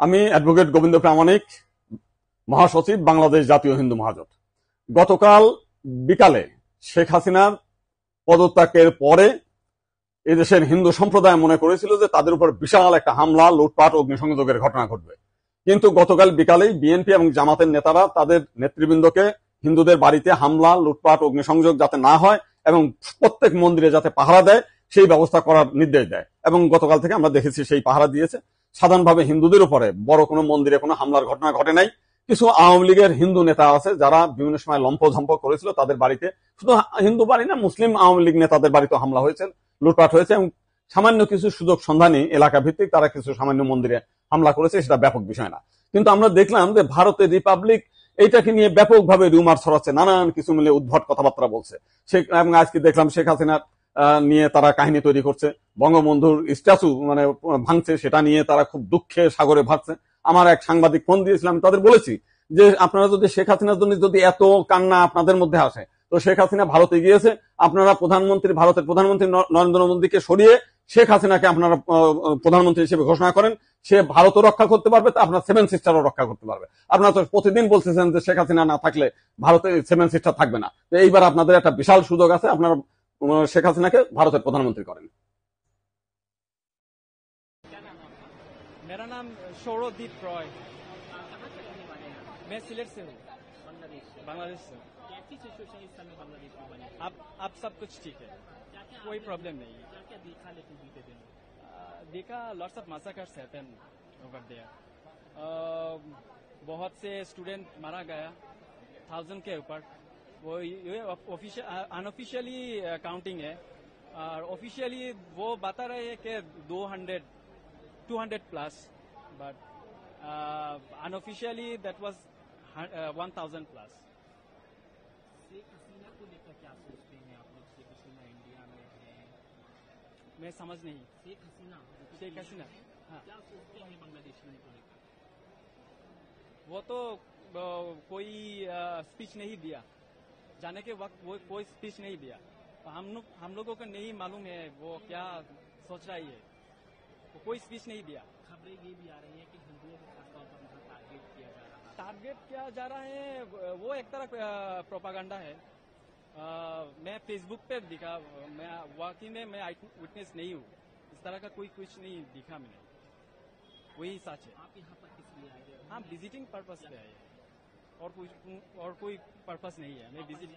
আমি অ্যাডভোকেট গোবিন্দ প্রামাণিক, মহাসচিব, বাংলাদেশ জাতীয় হিন্দু মহাজোট। গতকাল বিকালে শেখ হাসিনার পদত্যাগের পরে এদেশের হিন্দু সম্প্রদায় মনে করেছিল যে তাদের উপর বিশাল একটা হামলা, লুটপাট, অগ্নিসংযোগের ঘটনা ঘটবে। কিন্তু গতকাল বিকালেই বিএনপি এবং জামাতের নেতারা তাদের নেতৃবৃন্দকে হিন্দুদের বাড়িতে হামলা, লুটপাট, অগ্নিসংযোগ যাতে না হয় এবং প্রত্যেক মন্দিরে যাতে পাহারা দেয় সেই ব্যবস্থা করার নির্দেশ দেয়। এবং গতকাল থেকে আমরা দেখেছি সেই পাহারা দিয়েছে। সাধারণভাবে হিন্দুদের উপরে বড় কোনো মন্দিরে কোনো হামলার ঘটনা ঘটে নাই। কিছু আওয়ামী লীগের হিন্দু নেতা আছে যারা বিভিন্ন সময় লম্পঝম্প করেছিল, তাদের বাড়িতে, শুধু হিন্দু বাড়ি না, মুসলিম আওয়ামী লীগ নেতাদের বাড়িতে হামলা হয়েছে, লুটপাট হয়েছে এবং সামান্য কিছু সুযোগ সন্ধানী এলাকা ভিত্তিক তারা কিছু সামান্য মন্দিরে হামলা করেছে, সেটা ব্যাপক বিষয় না। কিন্তু আমরা দেখলাম যে ভারতের রিপাবলিক এইটাকে নিয়ে ব্যাপকভাবে রিউমার ছড়াচ্ছে, নানান কিছু মিলে উদ্ভট কথাবার্তা বলছে। এবং আজকে দেখলাম শেখ হাসিনার নিয়ে তারা কাহিনী তৈরি করছে, বঙ্গবন্ধুর স্ট্যাচু ভাঙছে, সেটা নিয়ে তারা খুব দুঃখে সাগরে ভাসছে। আমার এক সাংবাদিক ফোন দিয়েছিলাম, তাদের বলেছি যে আপনারা যদি শেখ হাসিনার জন্য যদি এত কান্না আপনাদের মধ্যে আসে, তো শেখ হাসিনা ভারতে গিয়েছে, আপনারা ভারতের প্রধানমন্ত্রী নরেন্দ্র মোদীকে সরিয়ে শেখ হাসিনাকে আপনারা প্রধানমন্ত্রী হিসেবে ঘোষণা করেন। সে ভারতও রক্ষা করতে পারবে, তা আপনার সেভেন সিস্টারও রক্ষা করতে পারবে। আপনারা তো প্রতিদিন বলতেছেন যে শেখ হাসিনা না থাকলে ভারতে সেভেন সিস্টার থাকবে না। এইবার আপনাদের একটা বিশাল সুযোগ আছে, আপনারা শেখ হাসিনাকে ভারতের প্রধানমন্ত্রী করেন। मेरा नाम सौरदीप रॉय, मैं सिलेट से हूँ, बांग्लादेश से। कैसी सिचुएशन इस समय बांग्लादेश में बनी? अब सब कुछ ठीक है, कोई प्रॉब्लम नहीं है। क्या देखा लेकिन बीते दिनों? देखा lots of massacres happen over there. बहुत से स्टूडेंट मारा गया, 1000 के ऊपर। वो ये अनऑफिशियली काउंटिंग है, और ऑफिशियली वो बता रहे हैं कि 200 plus, but unofficially that was 1000 plus. Sheikh Hasina को लेकर क्या सोचते हैं आप लोग? शेख हसीना इंडिया में है, मैं समझ नहीं। शेख हसीना हाँ, क्या सोचते हैं बांग्लादेश में को लेकर? वो तो कोई स्पीच नहीं दिया, जाने के वक्त वो कोई स्पीच नहीं दिया। हम लोगों को नहीं मालूम है वो क्या सोच रही है, वो कोई स्पीच नहीं दिया। खबरें ये भी आ रही है कि हिंदुओं को खासतौर पर वहाँ टारगेट किया जा रहा है। टारगेट किया जा रहा है, वो एक तरह प्रोपागंडा है। मैं फेसबुक पे दिखा, मैं वाकई में मैं विटनेस नहीं हूँ, इस तरह का कोई कुछ नहीं दिखा मैंने, वही सच है। आप यहाँ पर किस लिए आए थे? हाँ, विजिटिंग पर्पस पे आए हैं, और कोई पर्पस नहीं है। मैं विजिट